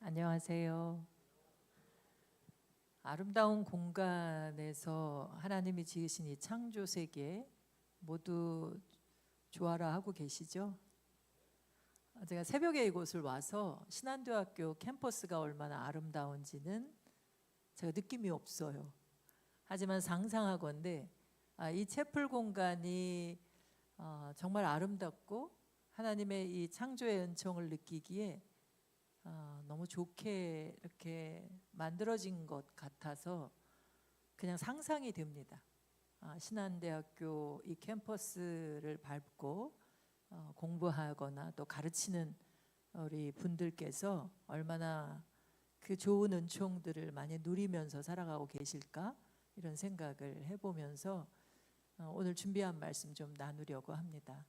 안녕하세요. 아름다운 공간에서 하나님이 지으신 이 창조 세계 모두 좋아라 하고 계시죠? 제가 새벽에 이곳을 와서 신안대학교 캠퍼스가 얼마나 아름다운지는 제가 느낌이 없어요. 하지만 상상하건대 이 채플 공간이 정말 아름답고 하나님의 이 창조의 은총을 느끼기에 너무 좋게 이렇게 만들어진 것 같아서 그냥 상상이 됩니다. 신안대학교 이 캠퍼스를 밟고 공부하거나 또 가르치는 우리 분들께서 얼마나 그 좋은 은총들을 많이 누리면서 살아가고 계실까 이런 생각을 해보면서 오늘 준비한 말씀 좀 나누려고 합니다.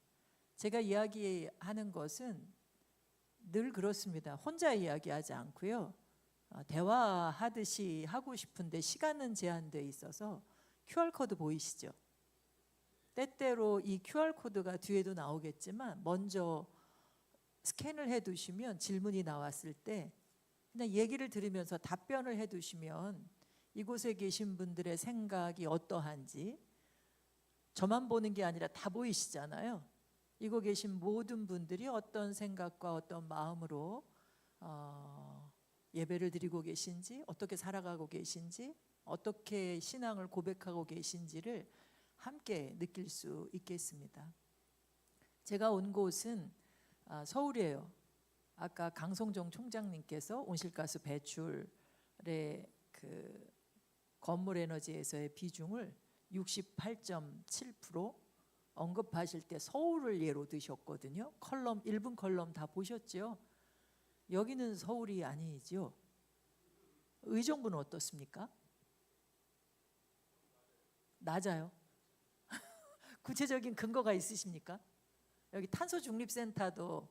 제가 이야기하는 것은 늘 그렇습니다. 혼자 이야기하지 않고요. 대화하듯이 하고 싶은데 시간은 제한되어 있어서 QR코드 보이시죠? 때때로 이 QR코드가 뒤에도 나오겠지만 먼저 스캔을 해두시면 질문이 나왔을 때 그냥 얘기를 들으면서 답변을 해두시면 이곳에 계신 분들의 생각이 어떠한지 저만 보는 게 아니라 다 보이시잖아요. 이곳 계신 모든 분들이 어떤 생각과 어떤 마음으로 예배를 드리고 계신지, 어떻게 살아가고 계신지, 어떻게 신앙을 고백하고 계신지를 함께 느낄 수 있겠습니다. 제가 온 곳은 서울이에요. 아까 강성종 총장님께서 온실가스 배출의 그 건물 에너지에서의 비중을 68.7% 언급하실 때 서울을 예로 드셨거든요. 컬럼 1분 컬럼 다 보셨죠? 여기는 서울이 아니죠. 의정부는 어떻습니까? 낮아요. 구체적인 근거가 있으십니까? 여기 탄소중립센터도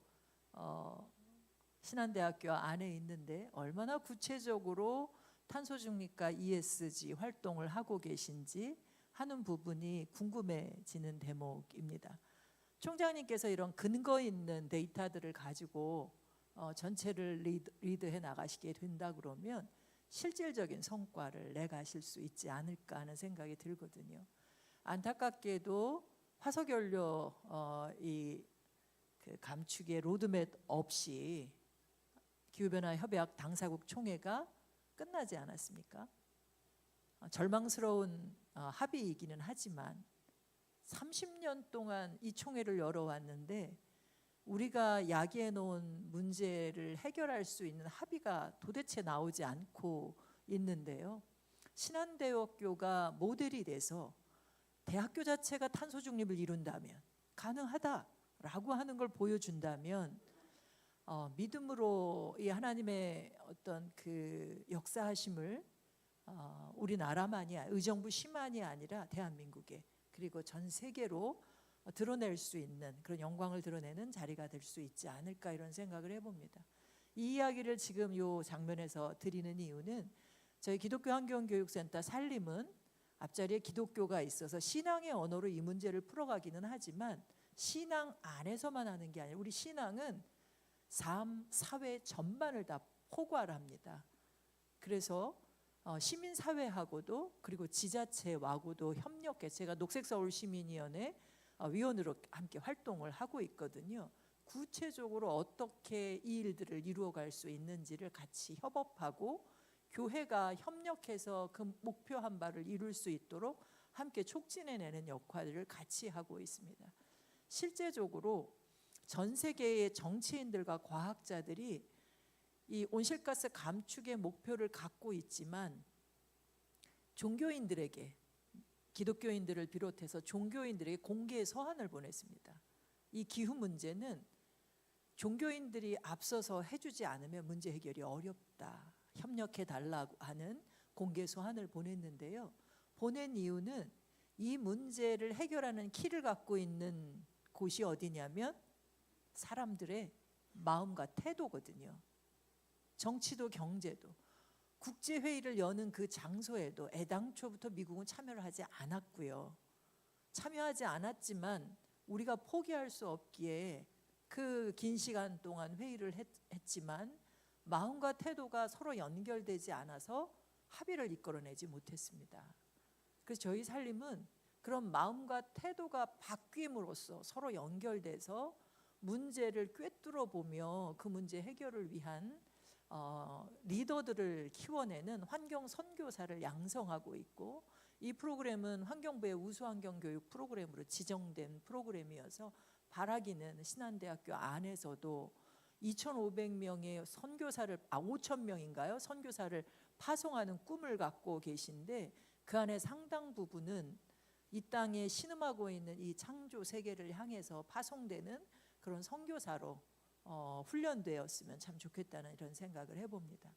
신안대학교 안에 있는데 얼마나 구체적으로 탄소중립과 ESG 활동을 하고 계신지 하는 부분이 궁금해지는 대목입니다. 총장님께서 이런 근거 있는 데이터들을 가지고 전체를 리드해 나가시게 된다 그러면 실질적인 성과를 내가실 수 있지 않을까 하는 생각이 들거든요. 안타깝게도 화석연료 그 감축의 로드맵 없이 기후변화 협약 당사국 총회가 끝나지 않았습니까? 절망스러운 합의이기는 하지만 30년 동안 이 총회를 열어왔는데 우리가 야기해 놓은 문제를 해결할 수 있는 합의가 도대체 나오지 않고 있는데요. 신안대학교가 모델이 돼서 대학교 자체가 탄소 중립을 이룬다면 가능하다라고 하는 걸 보여준다면 믿음으로 이 하나님의 어떤 그 역사하심을 우리나라만이 의정부시만이 아니라 대한민국에 그리고 전 세계로 드러낼 수 있는 그런 영광을 드러내는 자리가 될 수 있지 않을까 이런 생각을 해봅니다. 이 이야기를 지금 이 장면에서 드리는 이유는 저희 기독교 환경교육센터 살림은 앞자리에 기독교가 있어서 신앙의 언어로 이 문제를 풀어가기는 하지만 신앙 안에서만 하는 게 아니라 우리 신앙은 삶, 사회 전반을 다 포괄합니다. 그래서 시민사회하고도 그리고 지자체와고도 협력해 제가 녹색서울시민위원회 위원으로 함께 활동을 하고 있거든요. 구체적으로 어떻게 이 일들을 이루어갈 수 있는지를 같이 협업하고 교회가 협력해서 그 목표한 바를 이룰 수 있도록 함께 촉진해내는 역할을 같이 하고 있습니다. 실제적으로 전 세계의 정치인들과 과학자들이 이 온실가스 감축의 목표를 갖고 있지만 종교인들에게 기독교인들을 비롯해서 종교인들에게 공개 서한을 보냈습니다. 이 기후 문제는 종교인들이 앞서서 해주지 않으면 문제 해결이 어렵다. 협력해 달라고 하는 공개 서한을 보냈는데요. 보낸 이유는 이 문제를 해결하는 키를 갖고 있는 곳이 어디냐면 사람들의 마음과 태도거든요. 정치도 경제도. 국제회의를 여는 그 장소에도 애당초부터 미국은 참여를 하지 않았고요. 참여하지 않았지만 우리가 포기할 수 없기에 그 긴 시간 동안 회의를 했지만 마음과 태도가 서로 연결되지 않아서 합의를 이끌어내지 못했습니다. 그래서 저희 살림은 그런 마음과 태도가 바뀜으로써 서로 연결돼서 문제를 꿰뚫어 보며 그 문제 해결을 위한 리더들을 키워내는 환경 선교사를 양성하고 있고, 이 프로그램은 환경부의 우수환경교육 프로그램으로 지정된 프로그램이어서 바라기는 신한대학교 안에서도 2,500명의 선교사를 5,000명인가요? 선교사를 파송하는 꿈을 갖고 계신데, 그 안에 상당 부분은 이 땅에 신음하고 있는 이 창조 세계를 향해서 파송되는 그런 선교사로 훈련되었으면 참 좋겠다는 이런 생각을 해봅니다.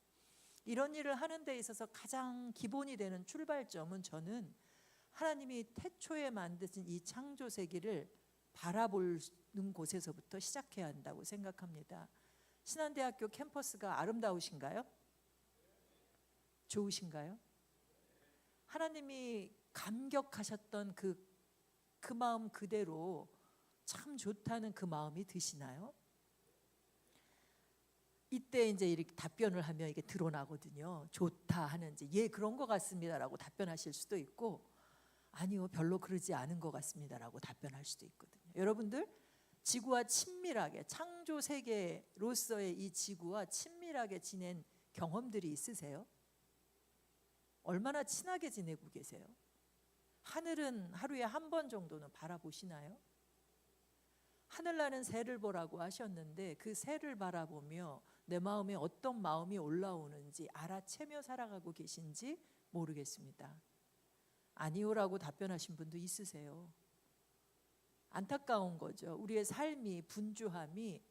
이런 일을 하는 데 있어서 가장 기본이 되는 출발점은 저는 하나님이 태초에 만드신 이 창조 세계를 바라보는 곳에서부터 시작해야 한다고 생각합니다. 신한대학교 캠퍼스가 아름다우신가요? 좋으신가요? 하나님이 감격하셨던 그 마음 그대로 참 좋다는 그 마음이 드시나요? 이때 이제 이렇게 답변을 하면 이게 드러나거든요. 좋다 하는지, 예, 그런 것 같습니다라고 답변하실 수도 있고, 아니요, 별로 그러지 않은 것 같습니다라고 답변할 수도 있거든요. 여러분들, 지구와 친밀하게, 창조 세계로서의 이 지구와 친밀하게 지낸 경험들이 있으세요? 얼마나 친하게 지내고 계세요? 하늘은 하루에 한 번 정도는 바라보시나요? 하늘나는 새를 보라고 하셨는데, 그 새를 바라보며 내 마음에 어떤 마음이 올라오는지 알아채며 살아가고 계신지 모르겠습니다. 아니오라고 답변하신 분도 있으세요. 안타까운 거죠. 우리의 삶이, 분주함이,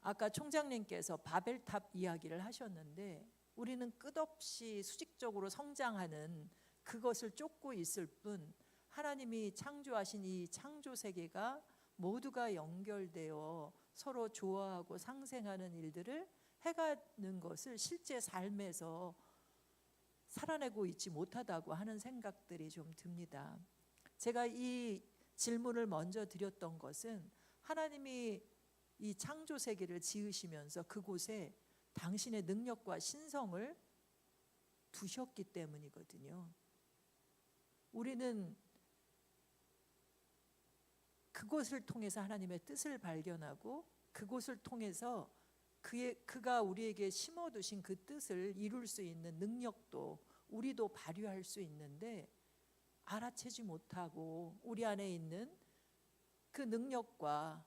아까 총장님께서 바벨탑 이야기를 하셨는데, 우리는 끝없이 수직적으로 성장하는 그것을 쫓고 있을 뿐, 하나님이 창조하신 이 창조 세계가 모두가 연결되어 서로 좋아하고 상생하는 일들을 해가는 것을 실제 삶에서 살아내고 있지 못하다고 하는 생각들이 좀 듭니다. 제가 이 질문을 먼저 드렸던 것은, 하나님이 이 창조 세계를 지으시면서 그곳에 당신의 능력과 신성을 두셨기 때문이거든요. 우리는 그것을 통해서 하나님의 뜻을 발견하고, 그것을 통해서 그가 우리에게 심어두신 그 뜻을 이룰 수 있는 능력도 우리도 발휘할 수 있는데, 알아채지 못하고 우리 안에 있는 그 능력과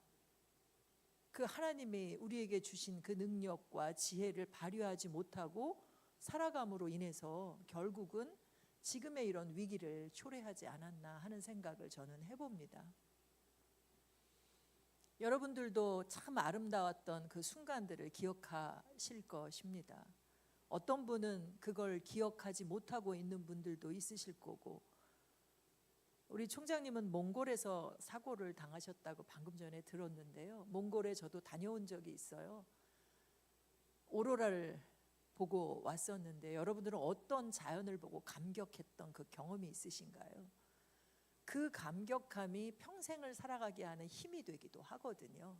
그 하나님이 우리에게 주신 그 능력과 지혜를 발휘하지 못하고 살아감으로 인해서 결국은 지금의 이런 위기를 초래하지 않았나 하는 생각을 저는 해봅니다. 여러분들도 참 아름다웠던 그 순간들을 기억하실 것입니다. 어떤 분은 그걸 기억하지 못하고 있는 분들도 있으실 거고, 우리 총장님은 몽골에서 사고를 당하셨다고 방금 전에 들었는데요. 몽골에 저도 다녀온 적이 있어요. 오로라를 보고 왔었는데, 여러분들은 어떤 자연을 보고 감격했던 그 경험이 있으신가요? 그 감격함이 평생을 살아가게 하는 힘이 되기도 하거든요.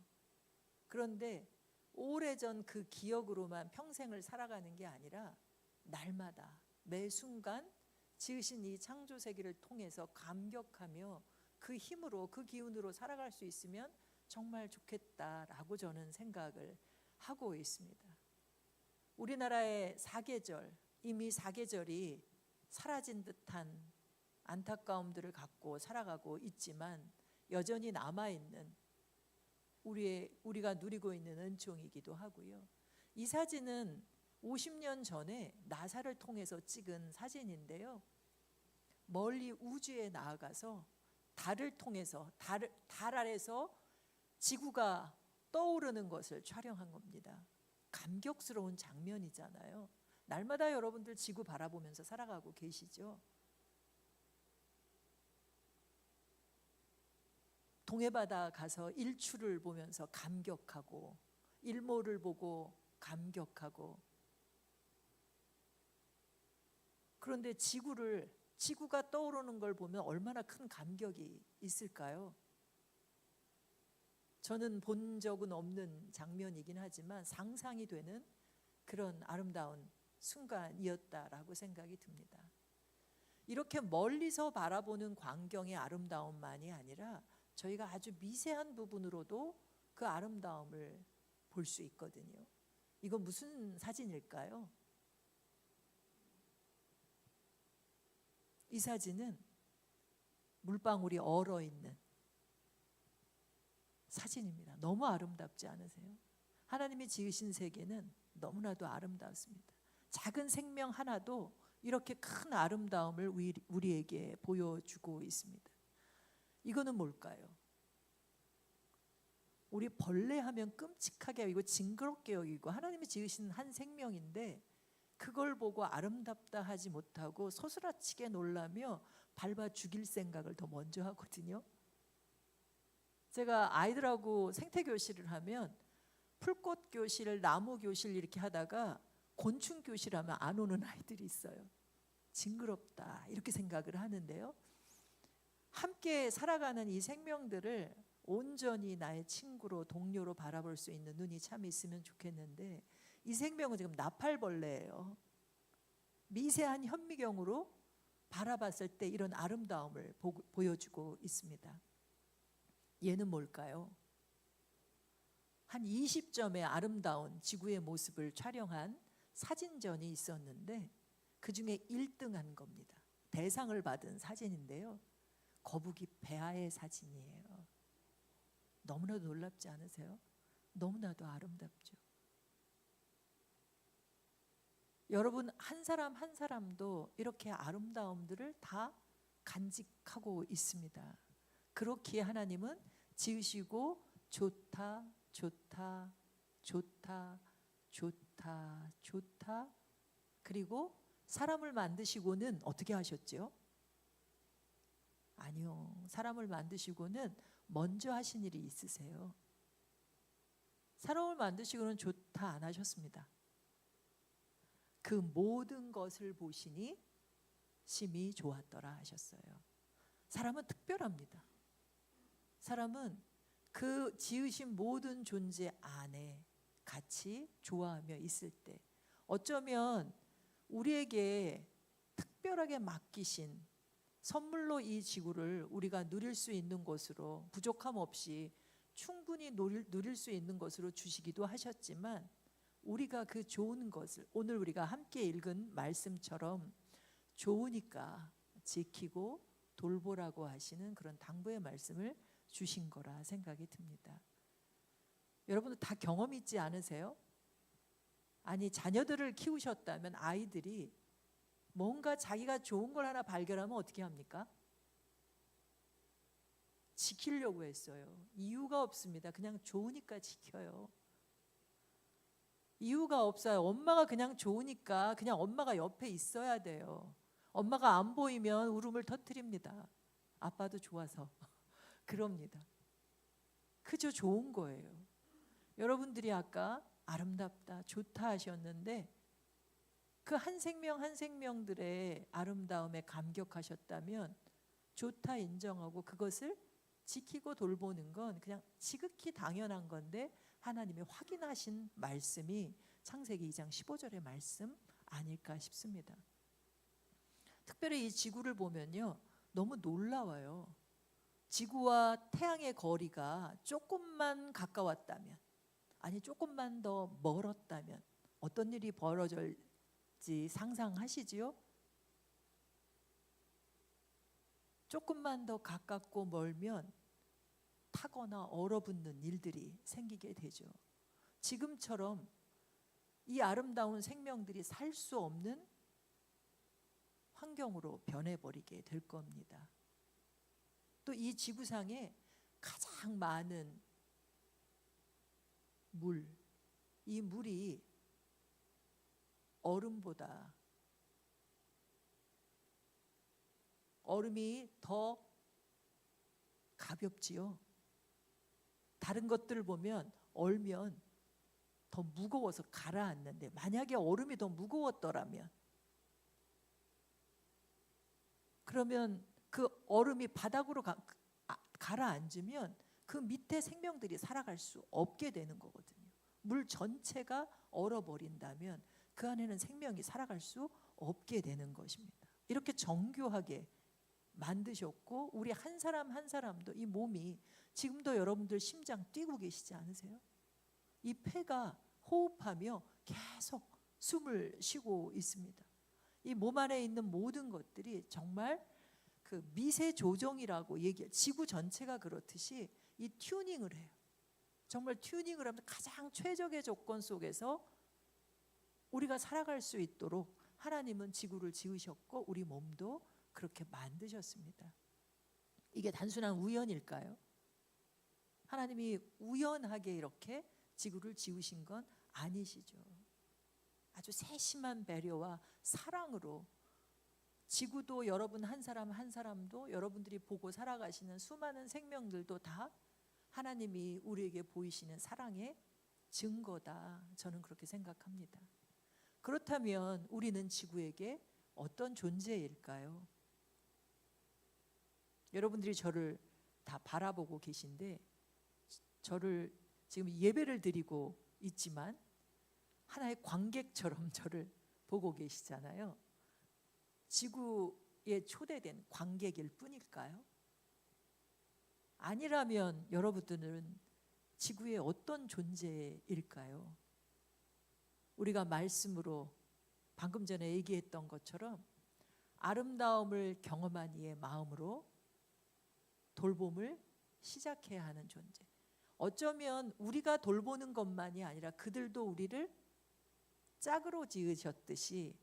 그런데 오래전 그 기억으로만 평생을 살아가는 게 아니라, 날마다 매 순간 지으신 이 창조 세계를 통해서 감격하며 그 힘으로, 그 기운으로 살아갈 수 있으면 정말 좋겠다라고 저는 생각을 하고 있습니다. 우리나라의 사계절, 이미 사계절이 사라진 듯한 안타까움들을 갖고 살아가고 있지만, 여전히 남아있는 우리가 누리고 있는 은총이기도 하고요. 이 사진은 50년 전에 나사를 통해서 찍은 사진인데요. 멀리 우주에 나아가서 달을 통해서 달 아래서 지구가 떠오르는 것을 촬영한 겁니다. 감격스러운 장면이잖아요. 날마다 여러분들 지구 바라보면서 살아가고 계시죠? 동해바다 가서 일출을 보면서 감격하고, 일몰을 보고 감격하고, 그런데 지구가 떠오르는 걸 보면 얼마나 큰 감격이 있을까요? 저는 본 적은 없는 장면이긴 하지만 상상이 되는 그런 아름다운 순간이었다라고 생각이 듭니다. 이렇게 멀리서 바라보는 광경의 아름다움만이 아니라 저희가 아주 미세한 부분으로도 그 아름다움을 볼 수 있거든요. 이건 무슨 사진일까요? 이 사진은 물방울이 얼어있는 사진입니다. 너무 아름답지 않으세요? 하나님이 지으신 세계는 너무나도 아름답습니다. 작은 생명 하나도 이렇게 큰 아름다움을 우리에게 보여주고 있습니다. 이거는 뭘까요? 우리 벌레 하면 끔찍하게 여기고 징그럽게 여기고 하나님이 지으신 한 생명인데 그걸 보고 아름답다 하지 못하고 소스라치게 놀라며 밟아 죽일 생각을 더 먼저 하거든요. 제가 아이들하고 생태교실을 하면 풀꽃 교실, 나무 교실 이렇게 하다가 곤충 교실 하면 안 오는 아이들이 있어요. 징그럽다 이렇게 생각을 하는데요. 함께 살아가는 이 생명들을 온전히 나의 친구로 동료로 바라볼 수 있는 눈이 참 있으면 좋겠는데 이 생명은 지금 나팔벌레예요. 미세한 현미경으로 바라봤을 때 이런 아름다움을 보여주고 있습니다. 얘는 뭘까요? 한 20점의 아름다운 지구의 모습을 촬영한 사진전이 있었는데 그중에 1등한 겁니다. 대상을 받은 사진인데요. 거북이 배아의 사진이에요. 너무나도 놀랍지 않으세요? 너무나도 아름답죠. 여러분 한 사람 한 사람도 이렇게 아름다움들을 다 간직하고 있습니다. 그렇기에 하나님은 지으시고 좋다 좋다 좋다 좋다 좋다 그리고 사람을 만드시고는 어떻게 하셨죠? 아니요. 사람을 만드시고는 먼저 하신 일이 있으세요. 사람을 만드시고는 좋다 안 하셨습니다. 그 모든 것을 보시니 심히 좋았더라 하셨어요. 사람은 특별합니다. 사람은 그 지으신 모든 존재 안에 같이 좋아하며 있을 때 어쩌면 우리에게 특별하게 맡기신 선물로 이 지구를 우리가 누릴 수 있는 것으로 부족함 없이 충분히 누릴 수 있는 것으로 주시기도 하셨지만 우리가 그 좋은 것을 오늘 우리가 함께 읽은 말씀처럼 좋으니까 지키고 돌보라고 하시는 그런 당부의 말씀을 주신 거라 생각이 듭니다. 여러분들 다 경험 있지 않으세요? 아니 자녀들을 키우셨다면 아이들이 뭔가 자기가 좋은 걸 하나 발견하면 어떻게 합니까? 지키려고 했어요. 이유가 없습니다. 그냥 좋으니까 지켜요. 이유가 없어요. 엄마가 그냥 좋으니까 그냥 엄마가 옆에 있어야 돼요. 엄마가 안 보이면 울음을 터뜨립니다. 아빠도 좋아서 그럽니다. 그저 좋은 거예요. 여러분들이 아까 아름답다, 좋다 하셨는데 그 한 생명 한 생명들의 아름다움에 감격하셨다면 좋다 인정하고 그것을 지키고 돌보는 건 그냥 지극히 당연한 건데 하나님이 확인하신 말씀이 창세기 2장 15절의 말씀 아닐까 싶습니다. 특별히 이 지구를 보면요 너무 놀라워요. 지구와 태양의 거리가 조금만 가까웠다면 아니 조금만 더 멀었다면 어떤 일이 벌어질지 상상하시지요? 조금만 더 가깝고 멀면 타거나 얼어붙는 일들이 생기게 되죠. 지금처럼 이 아름다운 생명들이 살 수 없는 환경으로 변해버리게 될 겁니다. 또 이 지구상에 가장 많은 물, 이 물이 얼음이 더 가볍지요. 다른 것들을 보면 얼면 더 무거워서 가라앉는데 만약에 얼음이 더 무거웠더라면 그러면 그 얼음이 바닥으로 가라앉으면 그 밑에 생명들이 살아갈 수 없게 되는 거거든요. 물 전체가 얼어버린다면 그 안에는 생명이 살아갈 수 없게 되는 것입니다. 이렇게 정교하게 만드셨고 우리 한 사람 한 사람도 이 몸이 지금도 여러분들 심장 뛰고 계시지 않으세요? 이 폐가 호흡하며 계속 숨을 쉬고 있습니다. 이 몸 안에 있는 모든 것들이 정말 그 미세 조정이라고 얘기해요. 지구 전체가 그렇듯이 이 튜닝을 해요. 정말 튜닝을 하면 가장 최적의 조건 속에서 우리가 살아갈 수 있도록 하나님은 지구를 지으셨고 우리 몸도 그렇게 만드셨습니다. 이게 단순한 우연일까요? 하나님이 우연하게 이렇게 지구를 지으신 건 아니시죠. 아주 세심한 배려와 사랑으로 지구도 여러분 한 사람 한 사람도 여러분들이 보고 살아가시는 수많은 생명들도 다 하나님이 우리에게 보이시는 사랑의 증거다. 저는 그렇게 생각합니다. 그렇다면 우리는 지구에게 어떤 존재일까요? 여러분들이 저를 다 바라보고 계신데 저를 지금 예배를 드리고 있지만 하나의 관객처럼 저를 보고 계시잖아요. 지구에 초대된 관객일 뿐일까요? 아니라면 여러분들은 지구의 어떤 존재일까요? 우리가 말씀으로 방금 전에 얘기했던 것처럼 아름다움을 경험한 이의 마음으로 돌봄을 시작해야 하는 존재. 어쩌면 우리가 돌보는 것만이 아니라 그들도 우리를 짝으로 지으셨듯이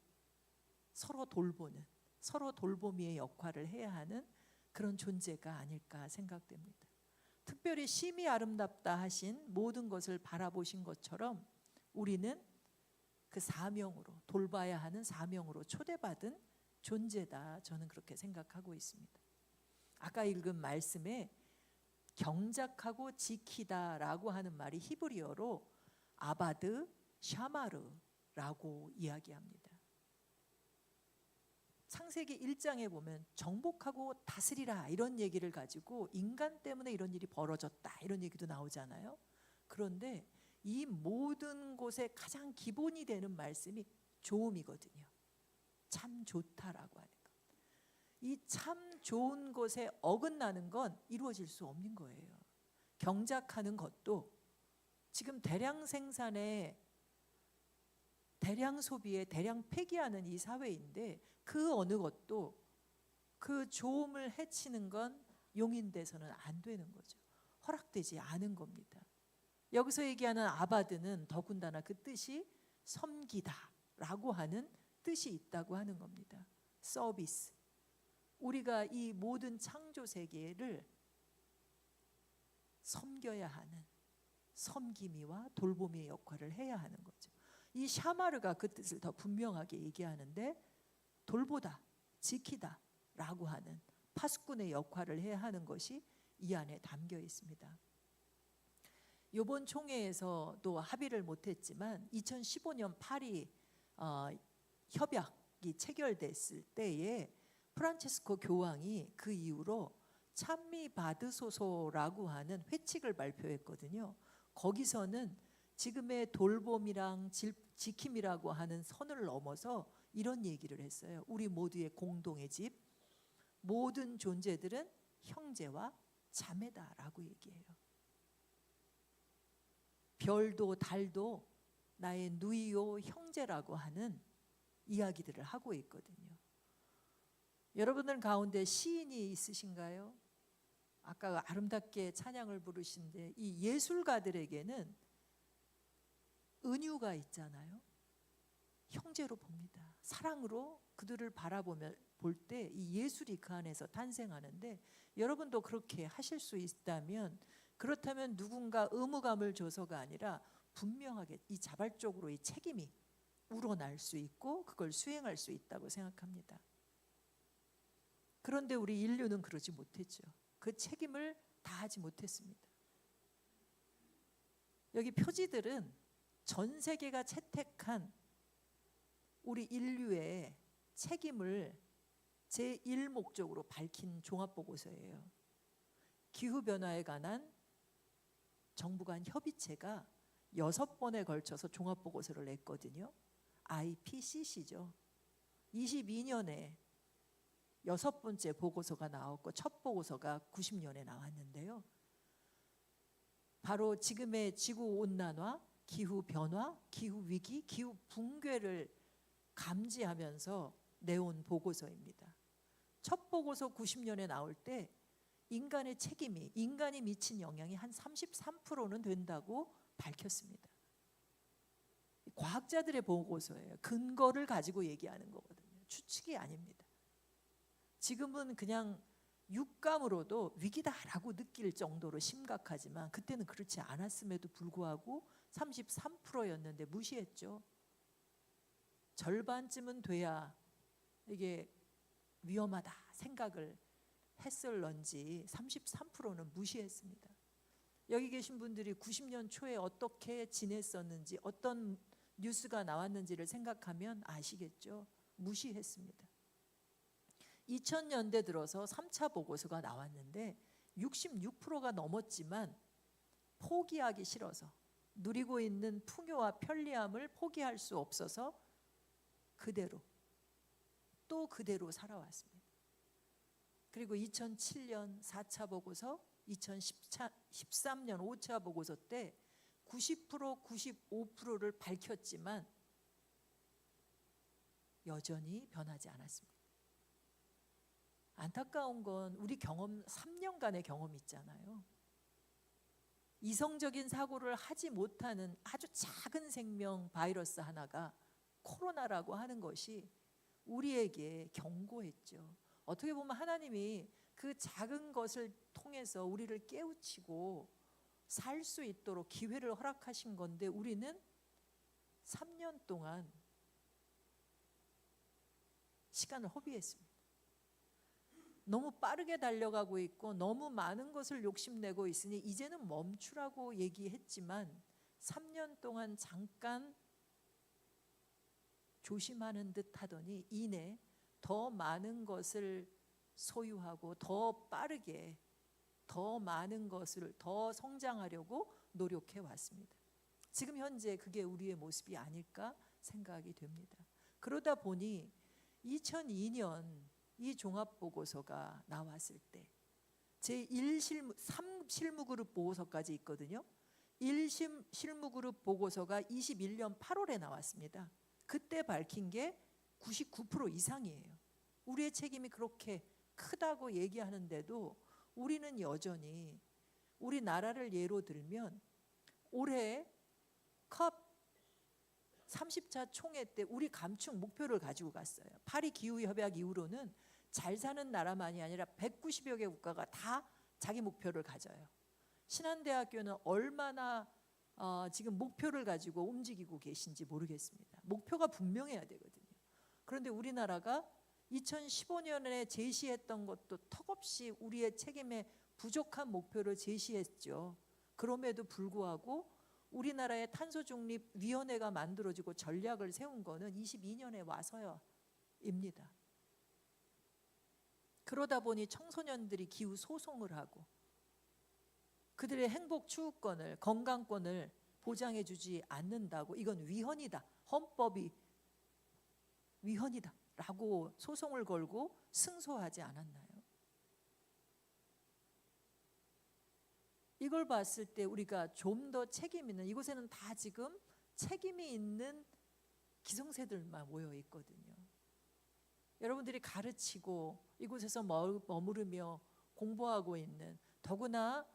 서로 돌보는, 서로 돌보미의 역할을 해야 하는 그런 존재가 아닐까 생각됩니다. 특별히 심히 아름답다 하신 모든 것을 바라보신 것처럼 우리는 그 사명으로, 돌봐야 하는 사명으로 초대받은 존재다. 저는 그렇게 생각하고 있습니다. 아까 읽은 말씀에 경작하고 지키다라고 하는 말이 히브리어로 아바드 샤마르라고 이야기합니다. 창세기 1장에 보면 정복하고 다스리라 이런 얘기를 가지고 인간 때문에 이런 일이 벌어졌다 이런 얘기도 나오잖아요. 그런데 이 모든 곳에 가장 기본이 되는 말씀이 좋음이거든요. 참 좋다라고 하는 것. 이 참 좋은 것에 어긋나는 건 이루어질 수 없는 거예요. 경작하는 것도 지금 대량 생산에 대량 소비에 대량 폐기하는 이 사회인데 그 어느 것도 그 좋음을 해치는 건 용인돼서는 안 되는 거죠. 허락되지 않은 겁니다. 여기서 얘기하는 아바드는 더군다나 그 뜻이 섬기다라고 하는 뜻이 있다고 하는 겁니다. 서비스. 우리가 이 모든 창조 세계를 섬겨야 하는 섬김이와 돌보미의 역할을 해야 하는 거죠. 이 샤마르가 그 뜻을 더 분명하게 얘기하는데 돌보다, 지키다 라고 하는 파수꾼의 역할을 해야 하는 것이 이 안에 담겨 있습니다. 이번 총회에서도 합의를 못했지만 2015년 파리 협약이 체결됐을 때에 프란체스코 교황이 그 이후로 찬미 받으소서라고 하는 회칙을 발표했거든요. 거기서는 지금의 돌봄이랑 지킴이라고 하는 선을 넘어서 이런 얘기를 했어요. 우리 모두의 공동의 집, 모든 존재들은 형제와 자매다라고 얘기해요. 별도 달도 나의 누이요 형제라고 하는 이야기들을 하고 있거든요. 여러분들 가운데 시인이 있으신가요? 아까 아름답게 찬양을 부르신데 이 예술가들에게는 은유가 있잖아요. 형제로 봅니다. 사랑으로 그들을 바라보며 볼 때 이 예술이 그 안에서 탄생하는데 여러분도 그렇게 하실 수 있다면 그렇다면 누군가 의무감을 줘서가 아니라 분명하게 이 자발적으로 이 책임이 우러날 수 있고 그걸 수행할 수 있다고 생각합니다. 그런데 우리 인류는 그러지 못했죠. 그 책임을 다하지 못했습니다. 여기 표지들은 전 세계가 채택한 우리 인류의 책임을 제1목적으로 밝힌 종합보고서예요. 기후변화에 관한 정부 간 협의체가 6번에 걸쳐서 종합보고서를 냈거든요. IPCC죠. 22년에 6번째 보고서가 나왔고 첫 보고서가 90년에 나왔는데요. 바로 지금의 지구온난화, 기후변화, 기후위기, 기후붕괴를 감지하면서 내온 보고서입니다. 첫 보고서 90년에 나올 때 인간의 책임이, 인간이 미친 영향이 한 33%는 된다고 밝혔습니다. 과학자들의 보고서예요. 근거를 가지고 얘기하는 거거든요. 추측이 아닙니다. 지금은 그냥 육감으로도 위기다라고 느낄 정도로 심각하지만 그때는 그렇지 않았음에도 불구하고 33%였는데 무시했죠. 절반쯤은 돼야 이게 위험하다 생각을 했을런지 33%는 무시했습니다. 여기 계신 분들이 90년 초에 어떻게 지냈었는지, 어떤 뉴스가 나왔는지를 생각하면 아시겠죠. 무시했습니다. 2000년대 들어서 3차 보고서가 나왔는데 66%가 넘었지만 포기하기 싫어서, 누리고 있는 풍요와 편리함을 포기할 수 없어서 그대로 또 그대로 살아왔습니다. 그리고 2007년 4차 보고서, 2013년 5차 보고서 때 90%, 95%를 밝혔지만 여전히 변하지 않았습니다. 안타까운 건 우리 경험, 3년간의 경험이 있잖아요. 이성적인 사고를 하지 못하는 아주 작은 생명 바이러스 하나가 코로나라고 하는 것이 우리에게 경고했죠. 어떻게 보면 하나님이 그 작은 것을 통해서 우리를 깨우치고 살 수 있도록 기회를 허락하신 건데 우리는 3년 동안 시간을 허비했습니다. 너무 빠르게 달려가고 있고 너무 많은 것을 욕심내고 있으니 이제는 멈추라고 얘기했지만 3년 동안 잠깐 조심하는 듯 하더니 이내 더 많은 것을 소유하고 더 빠르게 더 많은 것을 더 성장하려고 노력해 왔습니다. 지금 현재 그게 우리의 모습이 아닐까 생각이 됩니다. 그러다 보니 2002년 이 종합보고서가 나왔을 때 제1실무, 3실무그룹 보고서까지 있거든요. 1실무그룹 보고서가 21년 8월에 나왔습니다. 그때 밝힌 게 99% 이상이에요. 우리의 책임이 그렇게 크다고 얘기하는데도 우리는 여전히, 우리나라를 예로 들면 올해 컵 30차 총회 때 우리 감축 목표를 가지고 갔어요. 파리 기후협약 이후로는 잘 사는 나라만이 아니라 190여 개 국가가 다 자기 목표를 가져요. 신한대학교는 얼마나 지금 목표를 가지고 움직이고 계신지 모르겠습니다. 목표가 분명해야 되거든요. 그런데 우리나라가 2015년에 제시했던 것도 턱없이 우리의 책임에 부족한 목표를 제시했죠. 그럼에도 불구하고 우리나라의 탄소중립위원회가 만들어지고 전략을 세운 거는 22년에 와서입니다. 그러다 보니 청소년들이 기후 소송을 하고 그들의 행복 추구권을, 건강권을 보장해 주지 않는다고 이건 위헌이다, 헌법이 위헌이다 라고 소송을 걸고 승소하지 않았나요? 이걸 봤을 때 우리가 좀 더 책임 있는, 이곳에는 다 지금 책임이 있는 기성세들만 모여 있거든요. 여러분들이 가르치고 이곳에서 머무르며 공부하고 있는, 더구나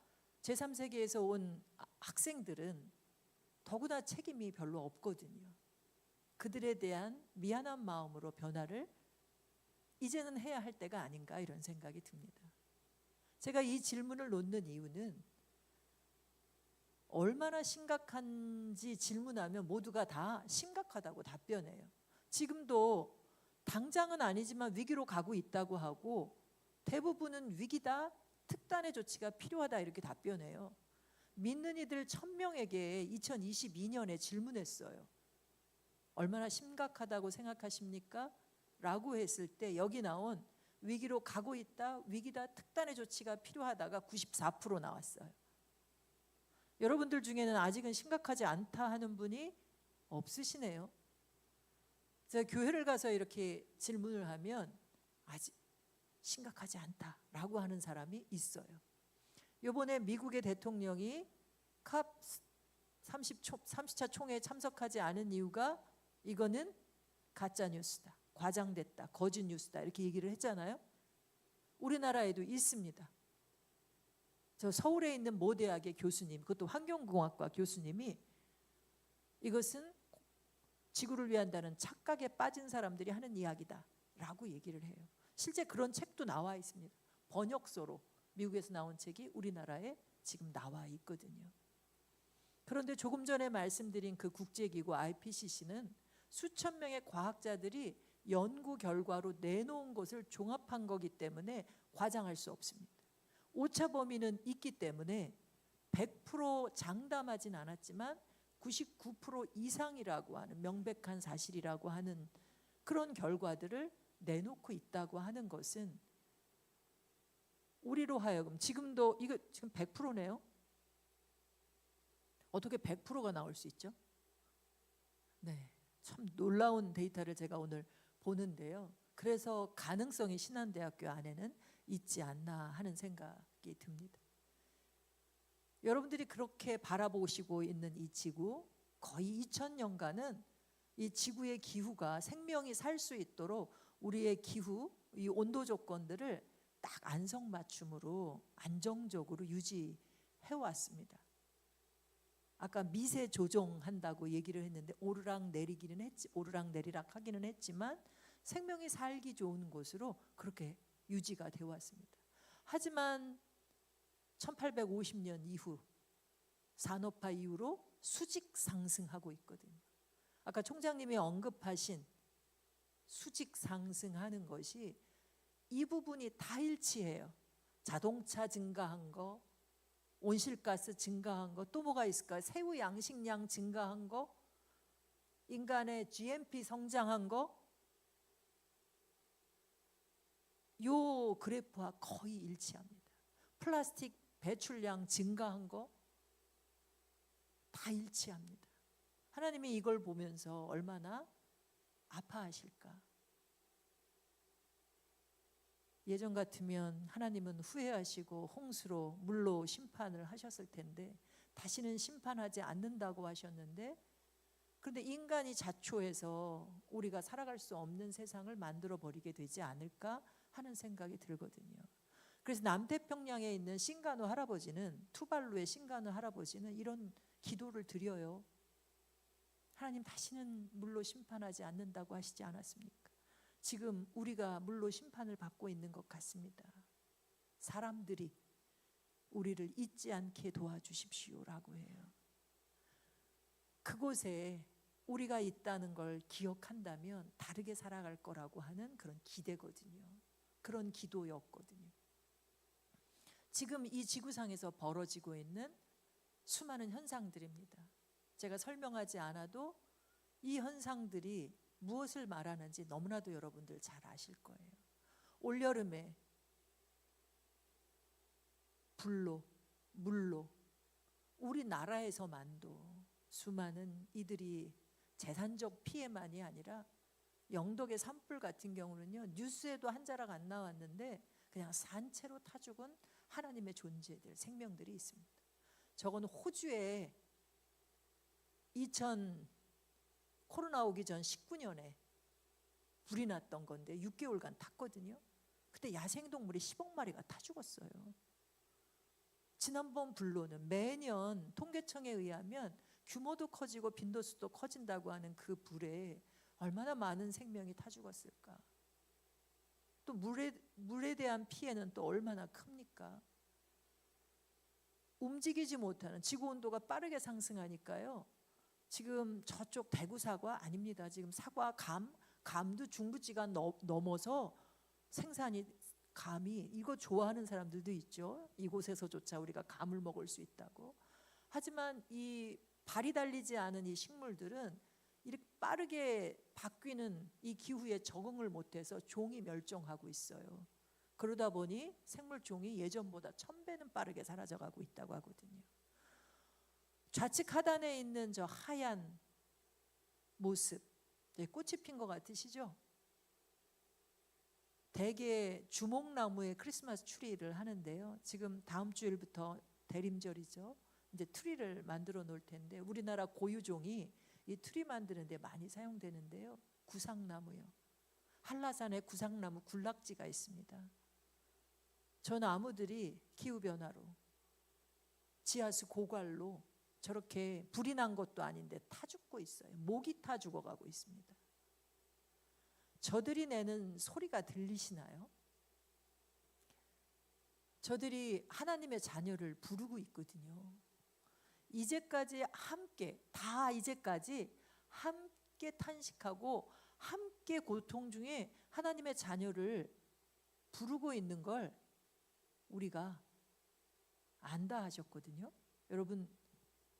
제3세계에서 온 학생들은 더구나 책임이 별로 없거든요. 그들에 대한 미안한 마음으로 변화를 이제는 해야 할 때가 아닌가 이런 생각이 듭니다. 제가 이 질문을 놓는 이유는 얼마나 심각한지 질문하면 모두가 다 심각하다고 답변해요. 지금도 당장은 아니지만 위기로 가고 있다고 하고 대부분은 위기다, 특단의 조치가 필요하다 이렇게 답변해요. 믿는 이들 1000명에게 2022년에 질문했어요. 얼마나 심각하다고 생각하십니까? 라고 했을 때 여기 나온 위기로 가고 있다, 위기다, 특단의 조치가 필요하다가 94% 나왔어요. 여러분들 중에는 아직은 심각하지 않다 하는 분이 없으시네요. 제가 교회를 가서 이렇게 질문을 하면 아직 심각하지 않다라고 하는 사람이 있어요. 이번에 미국의 대통령이 캅 30차 총회에 참석하지 않은 이유가 이거는 가짜 뉴스다, 과장됐다, 거짓 뉴스다 이렇게 얘기를 했잖아요. 우리나라에도 있습니다. 저 서울에 있는 모 대학의 교수님, 그것도 환경공학과 교수님이 이것은 지구를 위한다는 착각에 빠진 사람들이 하는 이야기다 라고 얘기를 해요. 실제 그런 책도 나와 있습니다. 번역서로 미국에서 나온 책이 우리나라에 지금 나와 있거든요. 그런데 조금 전에 말씀드린 그 국제기구 IPCC는 수천 명의 과학자들이 연구 결과로 내놓은 것을 종합한 거기 때문에 과장할 수 없습니다. 오차 범위는 있기 때문에 100% 장담하진 않았지만 99% 이상이라고 하는 명백한 사실이라고 하는 그런 결과들을 내놓고 있다고 하는 것은 우리로 하여금 지금도 이거 지금 100%네요. 어떻게 100%가 나올 수 있죠? 네, 참 놀라운 데이터를 제가 오늘 보는데요. 그래서 가능성이 신한대학교 안에는 있지 않나 하는 생각이 듭니다. 여러분들이 그렇게 바라보시고 있는 이 지구, 거의 2000년간은 이 지구의 기후가 생명이 살 수 있도록 우리의 기후, 이 온도 조건들을 딱 안성맞춤으로 안정적으로 유지해 왔습니다. 아까 미세 조정한다고 얘기를 했는데 오르락 내리락 하기는 했지만 생명이 살기 좋은 곳으로 그렇게 유지가 되어 왔습니다. 하지만 1850년 이후 산업화 이후로 수직 상승하고 있거든요. 아까 총장님이 언급하신 수직 상승하는 것이 이 부분이 다 일치해요. 자동차 증가한 거, 온실가스 증가한 거, 또 뭐가 있을까요? 새우 양식량 증가한 거, 인간의 GNP 성장한 거, 요 그래프와 거의 일치합니다. 플라스틱 배출량 증가한 거 다 일치합니다. 하나님이 이걸 보면서 얼마나 아파하실까? 예전 같으면 하나님은 후회하시고 홍수로 물로 심판을 하셨을 텐데 다시는 심판하지 않는다고 하셨는데, 그런데 인간이 자초해서 우리가 살아갈 수 없는 세상을 만들어 버리게 되지 않을까 하는 생각이 들거든요. 그래서 남태평양에 있는 신간호 할아버지는, 투발루의 신간호 할아버지는 이런 기도를 드려요. 하나님 다시는 물로 심판하지 않는다고 하시지 않았습니까? 지금 우리가 물로 심판을 받고 있는 것 같습니다. 사람들이 우리를 잊지 않게 도와주십시오라고 해요. 그곳에 우리가 있다는 걸 기억한다면 다르게 살아갈 거라고 하는 그런 기대거든요. 그런 기도였거든요. 지금 이 지구상에서 벌어지고 있는 수많은 현상들입니다. 제가 설명하지 않아도 이 현상들이 무엇을 말하는지 너무나도 여러분들 잘 아실 거예요. 올여름에 불로, 물로, 우리나라에서만도 수많은 이들이 재산적 피해만이 아니라 영덕의 산불 같은 경우는요, 뉴스에도 한 자락 안 나왔는데 그냥 산채로 타 죽은 하나님의 존재들, 생명들이 있습니다. 저건 호주에 코로나 오기 전 19년에 불이 났던 건데 6개월간 탔거든요. 그때 야생동물이 10억 마리가 타 죽었어요. 지난번 불로는 매년 통계청에 의하면 규모도 커지고 빈도수도 커진다고 하는 그 불에 얼마나 많은 생명이 타 죽었을까. 또 물에 대한 피해는 또 얼마나 큽니까. 움직이지 못하는, 지구 온도가 빠르게 상승하니까요. 지금 저쪽 대구 사과 아닙니다. 지금 사과, 감도 중부지간 넘어서 생산이, 감이, 이거 좋아하는 사람들도 있죠. 이곳에서조차 우리가 감을 먹을 수 있다고. 하지만 이 발이 달리지 않은 이 식물들은 이렇게 빠르게 바뀌는 이 기후에 적응을 못해서 종이 멸종하고 있어요. 그러다 보니 생물종이 예전보다 1000배는 빠르게 사라져가고 있다고 하거든요. 좌측 하단에 있는 저 하얀 모습, 꽃이 핀 것 같으시죠? 대개 주목나무에 크리스마스 트리를 하는데요. 지금 다음 주일부터 대림절이죠. 이제 트리를 만들어 놓을 텐데 우리나라 고유종이 이 트리 만드는 데 많이 사용되는데요. 구상나무요. 한라산에 구상나무 군락지가 있습니다. 저 나무들이 기후변화로, 지하수 고갈로 저렇게 불이 난 것도 아닌데 타 죽고 있어요. 목이 타 죽어가고 있습니다. 저들이 내는 소리가 들리시나요? 저들이 하나님의 자녀를 부르고 있거든요. 이제까지 함께 탄식하고 함께 고통 중에 하나님의 자녀를 부르고 있는 걸 우리가 안다 하셨거든요. 여러분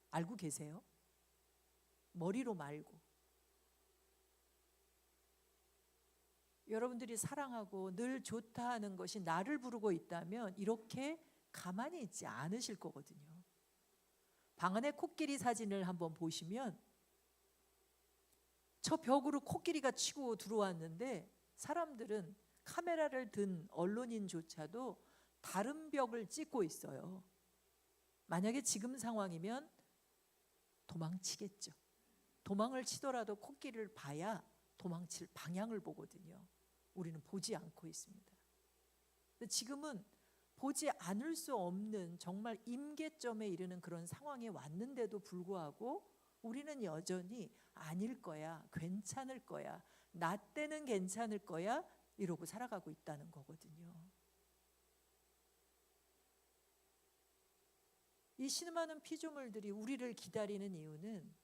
알고 계세요? 머리로 말고. 여러분들이 사랑하고 늘 좋다 하는 것이 나를 부르고 있다면 이렇게 가만히 있지 않으실 거거든요. 방 안에 코끼리 사진을 한번 보시면 저 벽으로 코끼리가 치고 들어왔는데 사람들은 카메라를 든 언론인조차도 다른 벽을 찍고 있어요. 만약에 지금 상황이면 도망치겠죠. 도망을 치더라도 코끼리를 봐야 도망칠 방향을 보거든요. 우리는 보지 않고 있습니다. 근데 지금은 보지 않을 수 없는 정말 임계점에 이르는 그런 상황에 왔는데도 불구하고 우리는 여전히 아닐 거야, 괜찮을 거야, 나 때는 괜찮을 거야 이러고 살아가고 있다는 거거든요. 이 신음하는 피조물들이 우리를 기다리는 이유는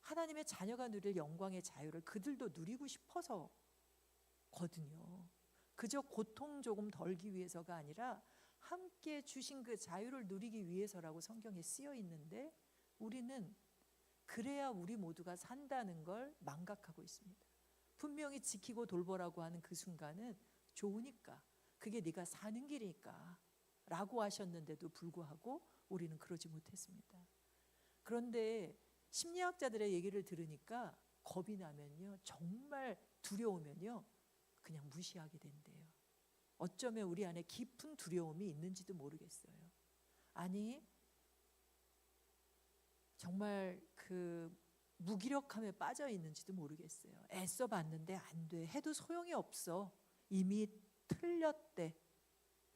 하나님의 자녀가 누릴 영광의 자유를 그들도 누리고 싶어서 거든요. 그저 고통 조금 덜기 위해서가 아니라 함께 주신 그 자유를 누리기 위해서라고 성경에 쓰여 있는데 우리는 그래야 우리 모두가 산다는 걸 망각하고 있습니다. 분명히 지키고 돌보라고 하는 그 순간은 좋으니까, 그게 네가 사는 길이니까 라고 하셨는데도 불구하고 우리는 그러지 못했습니다. 그런데 심리학자들의 얘기를 들으니까 겁이 나면요, 정말 두려우면요 그냥 무시하게 된대요. 어쩌면 우리 안에 깊은 두려움이 있는지도 모르겠어요. 아니 정말 그 무기력함에 빠져 있는지도 모르겠어요. 애써 봤는데 안 돼, 해도 소용이 없어, 이미 틀렸대,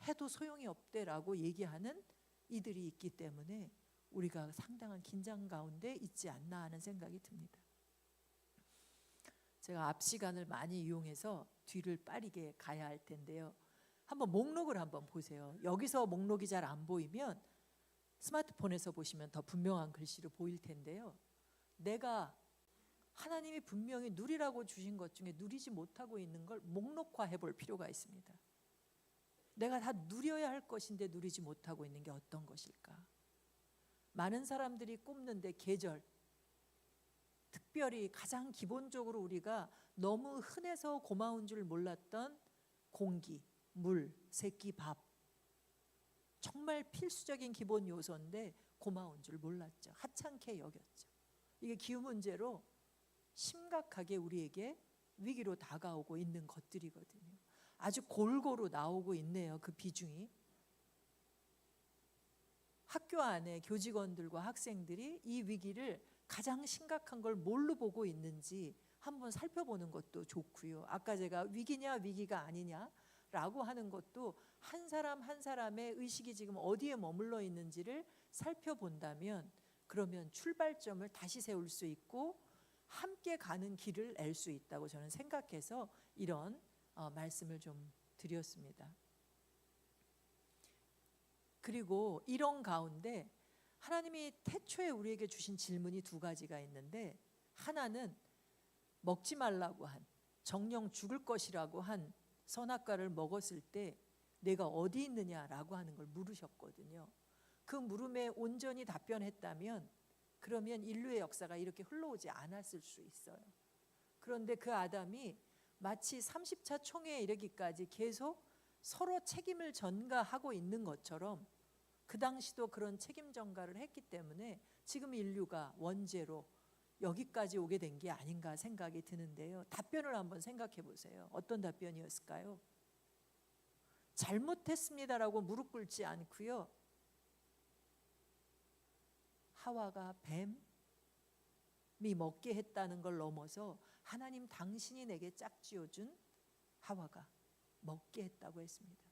해도 소용이 없대라고 얘기하는 이들이 있기 때문에 우리가 상당한 긴장 가운데 있지 않나 하는 생각이 듭니다. 제가 앞 시간을 많이 이용해서 뒤를 빠르게 가야 할 텐데요. 한번 목록을 한번 보세요. 여기서 목록이 잘 안 보이면 스마트폰에서 보시면 더 분명한 글씨로 보일 텐데요. 내가 하나님이 분명히 누리라고 주신 것 중에 누리지 못하고 있는 걸 목록화해 볼 필요가 있습니다. 내가 다 누려야 할 것인데 누리지 못하고 있는 게 어떤 것일까? 많은 사람들이 꼽는데 계절, 특별히 가장 기본적으로 우리가 너무 흔해서 고마운 줄 몰랐던 공기, 물, 새끼, 밥, 정말 필수적인 기본 요소인데 고마운 줄 몰랐죠. 하찮게 여겼죠. 이게 기후 문제로 심각하게 우리에게 위기로 다가오고 있는 것들이거든요. 아주 골고루 나오고 있네요. 그 비중이. 학교 안에 교직원들과 학생들이 이 위기를 가장 심각한 걸 뭘로 보고 있는지 한번 살펴보는 것도 좋고요. 아까 제가 위기냐 위기가 아니냐라고 하는 것도 한 사람 한 사람의 의식이 지금 어디에 머물러 있는지를 살펴본다면 그러면 출발점을 다시 세울 수 있고 함께 가는 길을 낼 수 있다고 저는 생각해서 이런 말씀을 좀 드렸습니다. 그리고 이런 가운데 하나님이 태초에 우리에게 주신 질문이 두 가지가 있는데, 하나는 먹지 말라고 한, 정령 죽을 것이라고 한 선악과를 먹었을 때 내가 어디 있느냐라고 하는 걸 물으셨거든요. 그 물음에 온전히 답변했다면 그러면 인류의 역사가 이렇게 흘러오지 않았을 수 있어요. 그런데 그 아담이 마치 30차 총회에 이르기까지 계속 서로 책임을 전가하고 있는 것처럼 그 당시도 그런 책임 전가를 했기 때문에 지금 인류가 원죄로 여기까지 오게 된 게 아닌가 생각이 드는데요. 답변을 한번 생각해 보세요. 어떤 답변이었을까요? 잘못했습니다라고 무릎 꿇지 않고요. 하와가 뱀이 먹게 했다는 걸 넘어서 하나님 당신이 내게 짝지어준 하와가 먹게 했다고 했습니다.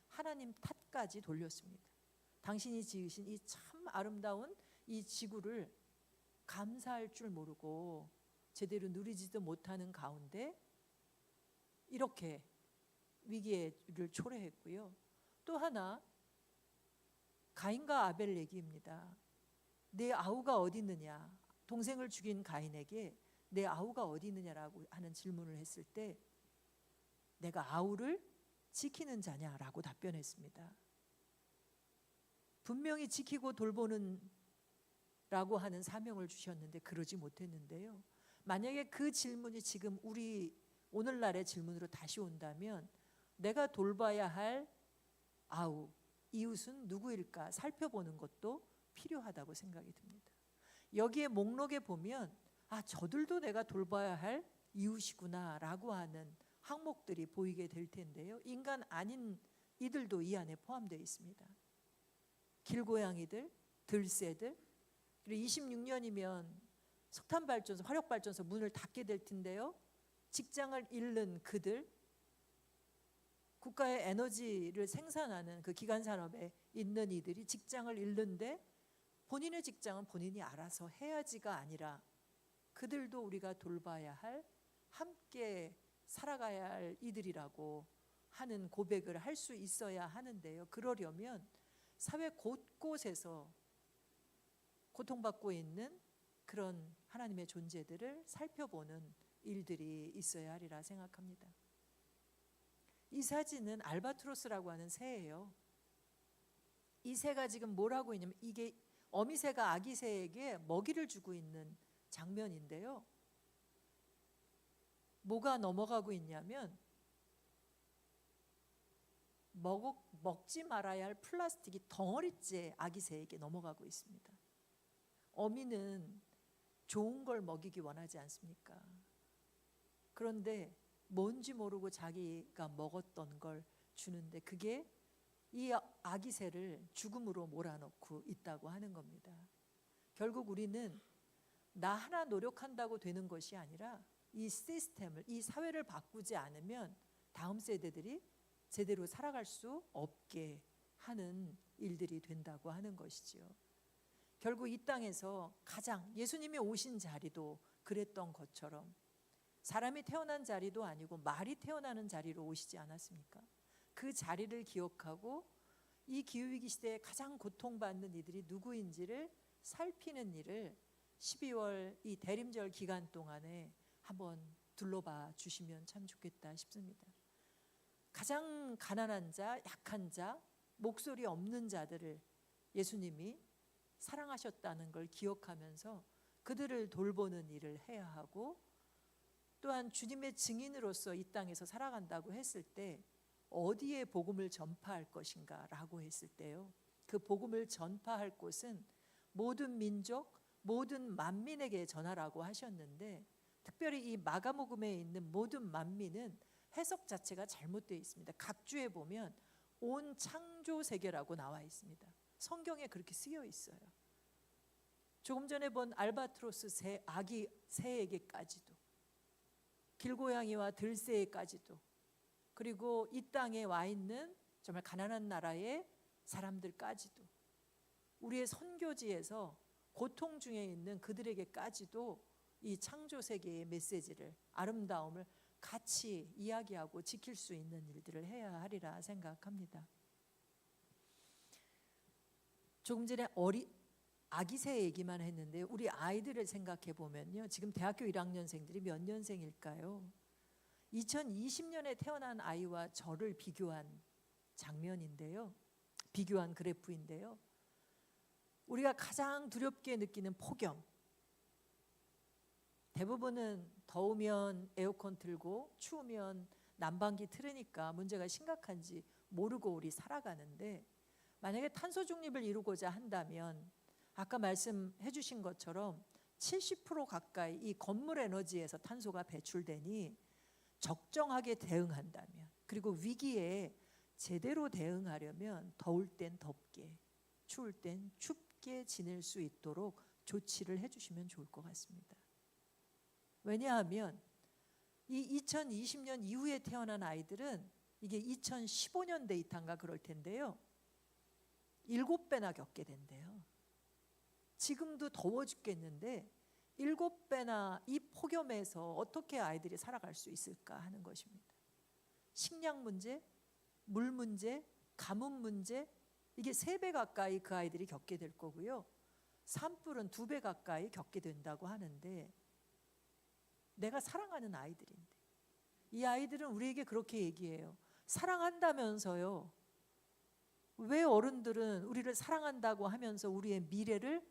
하나님 탓까지 돌렸습니다. 당신이 지으신 이 참 아름다운 이 지구를 감사할 줄 모르고 제대로 누리지도 못하는 가운데 이렇게 위기를 초래했고요. 또 하나 가인과 아벨 얘기입니다. 내 아우가 어디 있느냐, 동생을 죽인 가인에게 내 아우가 어디 있느냐라고 하는 질문을 했을 때 내가 아우를 지키는 자냐라고 답변했습니다. 분명히 지키고 돌보는 라고 하는 사명을 주셨는데 그러지 못했는데요. 만약에 그 질문이 지금 우리 오늘날의 질문으로 다시 온다면 내가 돌봐야 할 아우, 이웃은 누구일까 살펴보는 것도 필요하다고 생각이 듭니다. 여기에 목록에 보면 저들도 내가 돌봐야 할 이웃이구나 라고 하는 항목들이 보이게 될 텐데요. 인간 아닌 이들도 이 안에 포함되어 있습니다. 길고양이들, 들새들, 그리고 26년이면 석탄발전소, 화력발전소 문을 닫게 될 텐데요. 직장을 잃는 그들, 국가의 에너지를 생산하는 그 기간산업에 있는 이들이 직장을 잃는데 본인의 직장은 본인이 알아서 해야지가 아니라 그들도 우리가 돌봐야 할, 함께 살아가야 할 이들이라고 하는 고백을 할 수 있어야 하는데요. 그러려면 사회 곳곳에서 고통받고 있는 그런 하나님의 존재들을 살펴보는 일들이 있어야 하리라 생각합니다. 이 사진은 알바트로스라고 하는 새예요. 이 새가 지금 뭘 하고 있냐면 이게 어미새가 아기새에게 먹이를 주고 있는 장면인데요. 뭐가 넘어가고 있냐면 먹지 말아야 할 플라스틱이 덩어리째 아기새에게 넘어가고 있습니다. 어미는 좋은 걸 먹이기 원하지 않습니까? 그런데 뭔지 모르고 자기가 먹었던 걸 주는데 그게 이 아기 새를 죽음으로 몰아넣고 있다고 하는 겁니다. 결국 우리는 나 하나 노력한다고 되는 것이 아니라 이 시스템을, 이 사회를 바꾸지 않으면 다음 세대들이 제대로 살아갈 수 없게 하는 일들이 된다고 하는 것이지요. 결국 이 땅에서 가장 예수님이 오신 자리도 그랬던 것처럼 사람이 태어난 자리도 아니고 말이 태어나는 자리로 오시지 않았습니까? 그 자리를 기억하고 이 기후위기 시대에 가장 고통받는 이들이 누구인지를 살피는 일을 12월 이 대림절 기간 동안에 한번 둘러봐 주시면 참 좋겠다 싶습니다. 가장 가난한 자, 약한 자, 목소리 없는 자들을 예수님이 사랑하셨다는 걸 기억하면서 그들을 돌보는 일을 해야 하고 또한 주님의 증인으로서 이 땅에서 살아간다고 했을 때 어디에 복음을 전파할 것인가 라고 했을 때요. 그 복음을 전파할 곳은 모든 민족, 모든 만민에게 전하라고 하셨는데 특별히 이 마가복음에 있는 모든 만민은 해석 자체가 잘못되어 있습니다. 각주에 보면 온 창조 세계라고 나와 있습니다. 성경에 그렇게 쓰여 있어요. 조금 전에 본 알바트로스 새, 아기 새에게까지도, 길고양이와 들새에까지도, 그리고 이 땅에 와 있는 정말 가난한 나라의 사람들까지도, 우리의 선교지에서 고통 중에 있는 그들에게까지도 이 창조 세계의 메시지를, 아름다움을 같이 이야기하고 지킬 수 있는 일들을 해야 하리라 생각합니다. 조금 전에 아기새 얘기만 했는데 우리 아이들을 생각해 보면요. 지금 대학교 1학년생들이 몇 년생일까요? 2020년에 태어난 아이와 저를 비교한 장면인데요. 비교한 그래프인데요. 우리가 가장 두렵게 느끼는 폭염. 대부분은 더우면 에어컨 틀고 추우면 난방기 틀으니까 문제가 심각한지 모르고 우리 살아가는데 만약에 탄소 중립을 이루고자 한다면 아까 말씀해 주신 것처럼 70% 가까이 이 건물 에너지에서 탄소가 배출되니 적정하게 대응한다면, 그리고 위기에 제대로 대응하려면 더울 땐 덥게, 추울 땐 춥게 지낼 수 있도록 조치를 해주시면 좋을 것 같습니다. 왜냐하면 이 2020년 이후에 태어난 아이들은 이게 2015년 데이터인가 그럴 텐데요, 7배나 겪게 된대요. 지금도 더워 죽겠는데 7배나 이 폭염에서 어떻게 아이들이 살아갈 수 있을까 하는 것입니다. 식량 문제, 물 문제, 가뭄 문제, 이게 3배 가까이 그 아이들이 겪게 될 거고요. 산불은 2배 가까이 겪게 된다고 하는데, 내가 사랑하는 아이들인데, 이 아이들은 우리에게 그렇게 얘기해요. 사랑한다면서요, 왜 어른들은 우리를 사랑한다고 하면서 우리의 미래를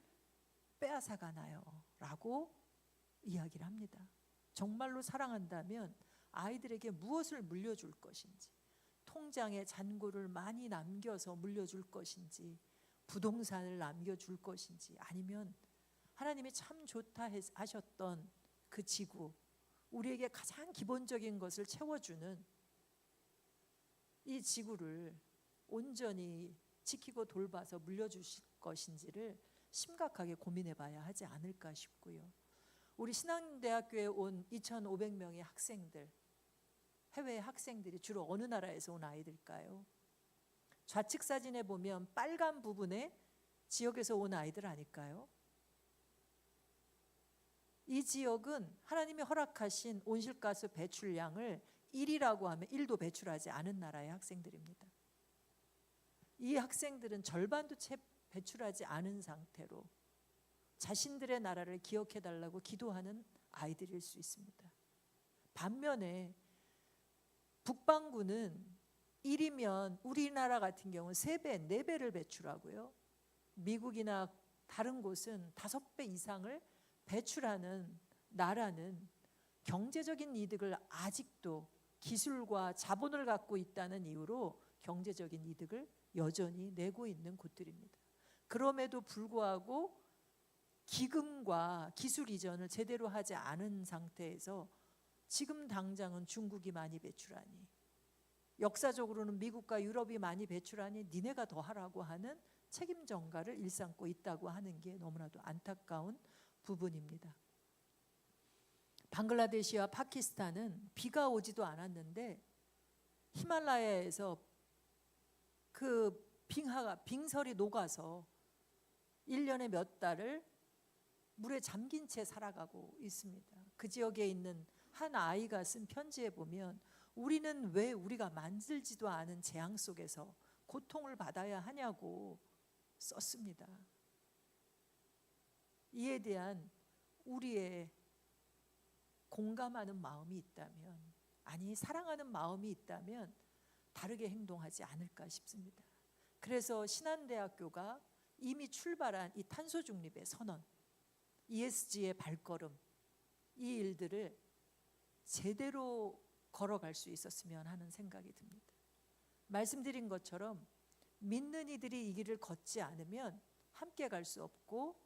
빼앗아가나요? 라고 이야기를 합니다. 정말로 사랑한다면 아이들에게 무엇을 물려줄 것인지, 통장에 잔고를 많이 남겨서 물려줄 것인지, 부동산을 남겨줄 것인지, 아니면 하나님이 참 좋다 하셨던 그 지구, 우리에게 가장 기본적인 것을 채워주는 이 지구를 온전히 지키고 돌봐서 물려주실 것인지를 심각하게 고민해 봐야 하지 않을까 싶고요. 우리 신앙대학교에 온 2,500명의 학생들, 해외 학생들이 주로 어느 나라에서 온 아이들일까요? 좌측 사진에 보면 빨간 부분에 지역에서 온 아이들 아닐까요? 이 지역은 하나님이 허락하신 온실가스 배출량을 1이라고 하면 1도 배출하지 않은 나라의 학생들입니다. 이 학생들은 절반도 채 배출하지 않은 상태로 자신들의 나라를 기억해달라고 기도하는 아이들일 수 있습니다. 반면에 북반구는 1이면 우리나라 같은 경우는 3배, 4배를 배출하고요. 미국이나 다른 곳은 5배 이상을 배출하는 나라는 경제적인 이득을 아직도 기술과 자본을 갖고 있다는 이유로 경제적인 이득을 여전히 내고 있는 곳들입니다. 그럼에도 불구하고 기금과 기술 이전을 제대로 하지 않은 상태에서 지금 당장은 중국이 많이 배출하니, 역사적으로는 미국과 유럽이 많이 배출하니 니네가 더 하라고 하는 책임 전가를 일삼고 있다고 하는 게 너무나도 안타까운 부분입니다. 방글라데시와 파키스탄은 비가 오지도 않았는데 히말라야에서 그 빙설이 녹아서 1년에 몇 달을 물에 잠긴 채 살아가고 있습니다. 그 지역에 있는 한 아이가 쓴 편지에 보면, 우리는 왜 우리가 만들지도 않은 재앙 속에서 고통을 받아야 하냐고 썼습니다. 이에 대한 우리의 공감하는 마음이 있다면, 아니 사랑하는 마음이 있다면 다르게 행동하지 않을까 싶습니다. 그래서 신한대학교가 이미 출발한 이 탄소 중립의 선언, ESG의 발걸음, 이 일들을 제대로 걸어갈 수 있었으면 하는 생각이 듭니다. 말씀드린 것처럼 믿는 이들이 이 길을 걷지 않으면 함께 갈 수 없고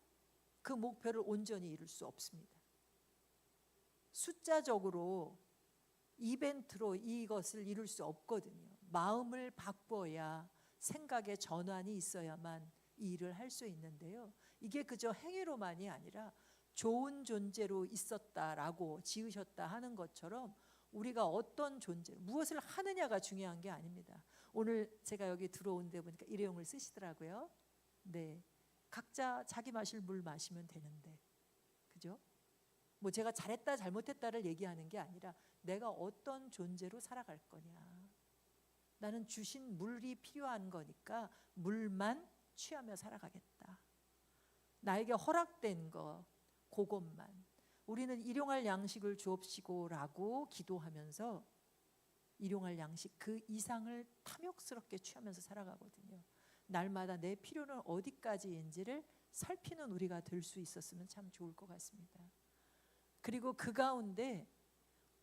그 목표를 온전히 이룰 수 없습니다. 숫자적으로 이벤트로 이것을 이룰 수 없거든요. 마음을 바꿔야 생각의 전환이 있어야만 이 일을 할 수 있는데요. 이게 그저 행위로만이 아니라 좋은 존재로 있었다라고 지으셨다 하는 것처럼 우리가 어떤 존재, 무엇을 하느냐가 중요한 게 아닙니다. 오늘 제가 여기 들어온 데 보니까 일회용을 쓰시더라고요. 네, 각자 자기 마실 물 마시면 되는데, 그죠? 뭐 제가 잘했다 잘못했다를 얘기하는 게 아니라 내가 어떤 존재로 살아갈 거냐. 나는 주신 물이 필요한 거니까 물만 취하며 살아가겠다. 나에게 허락된 것, 그것만. 우리는 일용할 양식을 주옵시고라고 기도하면서 일용할 양식 그 이상을 탐욕스럽게 취하면서 살아가거든요. 날마다 내 필요는 어디까지인지를 살피는 우리가 될 수 있었으면 참 좋을 것 같습니다. 그리고 그 가운데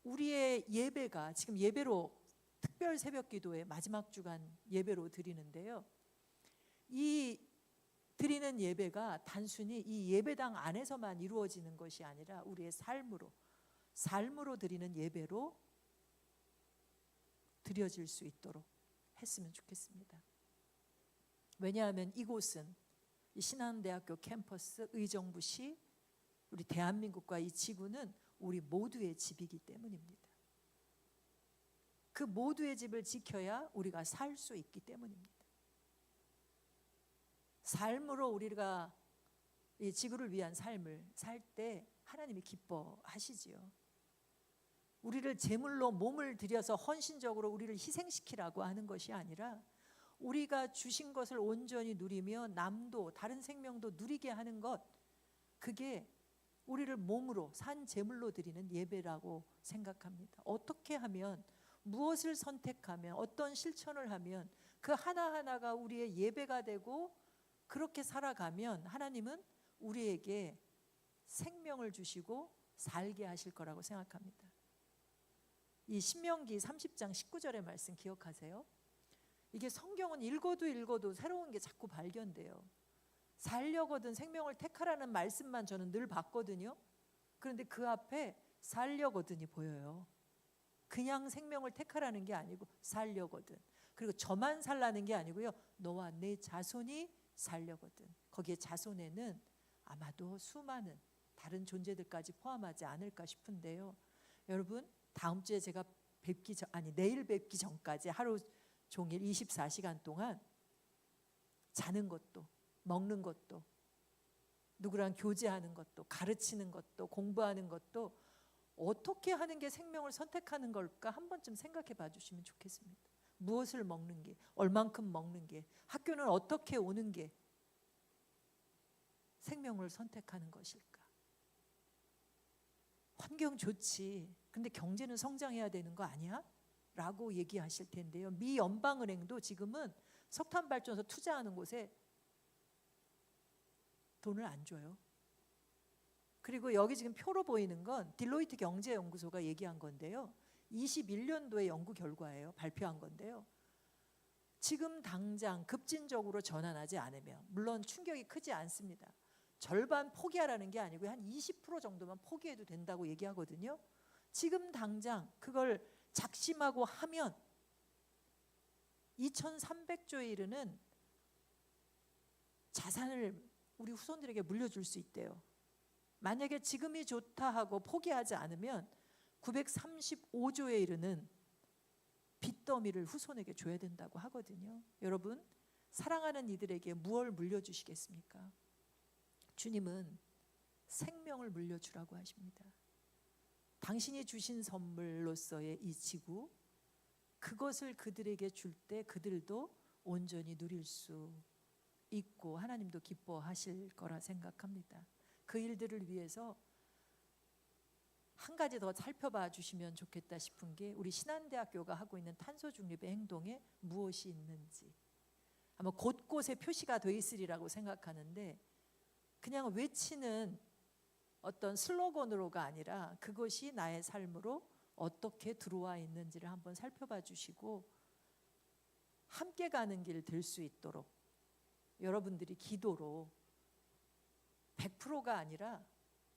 우리의 예배가 지금 예배로, 특별 새벽 기도의 마지막 주간 예배로 드리는데요. 이 드리는 예배가 단순히 이 예배당 안에서만 이루어지는 것이 아니라 우리의 삶으로 드리는 예배로 드려질 수 있도록 했으면 좋겠습니다. 왜냐하면 이곳은 이 신한대학교 캠퍼스, 의정부시, 우리 대한민국과 이 지구는 우리 모두의 집이기 때문입니다. 그 모두의 집을 지켜야 우리가 살 수 있기 때문입니다. 삶으로 우리가 이 지구를 위한 삶을 살 때 하나님이 기뻐하시지요. 우리를 제물로 몸을 들여서 헌신적으로 우리를 희생시키라고 하는 것이 아니라 우리가 주신 것을 온전히 누리며 남도 다른 생명도 누리게 하는 것, 그게 우리를 몸으로 산 제물로 드리는 예배라고 생각합니다. 어떻게 하면, 무엇을 선택하면, 어떤 실천을 하면 그 하나하나가 우리의 예배가 되고 그렇게 살아가면 하나님은 우리에게 생명을 주시고 살게 하실 거라고 생각합니다. 이 신명기 30장 19절의 말씀 기억하세요? 이게 성경은 읽어도 새로운 게 자꾸 발견돼요. 살려거든 생명을 택하라는 말씀만 저는 늘 봤거든요. 그런데 그 앞에 살려거든이 보여요. 그냥 생명을 택하라는 게 아니고 살려거든. 그리고 저만 살라는 게 아니고요, 너와 내 자손이 살려거든. 거기에 자손에는 아마도 수많은 다른 존재들까지 포함하지 않을까 싶은데요. 여러분, 다음 주에 제가 내일 뵙기 전까지 하루 종일 24시간 동안 자는 것도, 먹는 것도, 누구랑 교제하는 것도, 가르치는 것도, 공부하는 것도 어떻게 하는 게 생명을 선택하는 걸까 한 번쯤 생각해 봐 주시면 좋겠습니다. 무엇을 먹는 게, 얼만큼 먹는 게, 학교는 어떻게 오는 게 생명을 선택하는 것일까? 환경 좋지, 근데 경제는 성장해야 되는 거 아니야? 라고 얘기하실 텐데요. 미 연방은행도 지금은 석탄 발전소 투자하는 곳에 돈을 안 줘요. 그리고 여기 지금 표로 보이는 건 딜로이트 경제연구소가 얘기한 건데요. 21년도의 연구 결과예요. 발표한 건데요. 지금 당장 급진적으로 전환하지 않으면, 물론 충격이 크지 않습니다. 절반 포기하라는 게 아니고 한 20% 정도만 포기해도 된다고 얘기하거든요. 지금 당장 그걸 작심하고 하면 2300조에 이르는 자산을 우리 후손들에게 물려줄 수 있대요. 만약에 지금이 좋다 하고 포기하지 않으면 935조에 이르는 빚더미를 후손에게 줘야 된다고 하거든요. 여러분, 사랑하는 이들에게 무엇을 물려주시겠습니까? 주님은 생명을 물려주라고 하십니다. 당신이 주신 선물로서의 이 지구, 그것을 그들에게 줄 때 그들도 온전히 누릴 수 있고 하나님도 기뻐하실 거라 생각합니다. 그 일들을 위해서 한 가지 더 살펴봐 주시면 좋겠다 싶은 게, 우리 신한대학교가 하고 있는 탄소 중립의 행동에 무엇이 있는지 아마 곳곳에 표시가 돼 있으리라고 생각하는데, 그냥 외치는 어떤 슬로건으로가 아니라 그것이 나의 삶으로 어떻게 들어와 있는지를 한번 살펴봐 주시고 함께 가는 길 될 수 있도록 여러분들이 기도로 100%가 아니라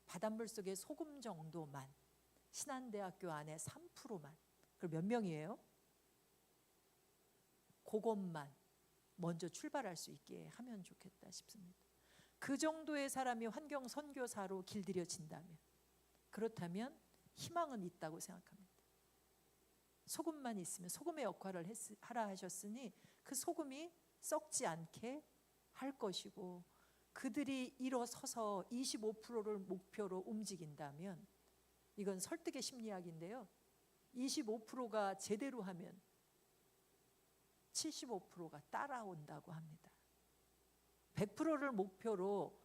바닷물 속의 소금 정도만, 신한대학교 안에 3%만, 그럼 몇 명이에요? 그것만 먼저 출발할 수 있게 하면 좋겠다 싶습니다. 그 정도의 사람이 환경 선교사로 길들여진다면, 그렇다면 희망은 있다고 생각합니다. 소금만 있으면, 소금의 역할을 하라 하셨으니 그 소금이 썩지 않게 할 것이고, 그들이 일어서서 25%를 목표로 움직인다면, 이건 설득의 심리학인데요, 25%가 제대로 하면 75%가 따라온다고 합니다. 100%를 목표로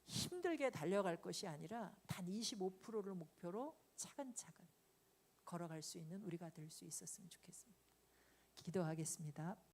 힘들게 달려갈 것이 아니라 단 25%를 목표로 차근차근 걸어갈 수 있는 우리가 될 수 있었으면 좋겠습니다. 기도하겠습니다.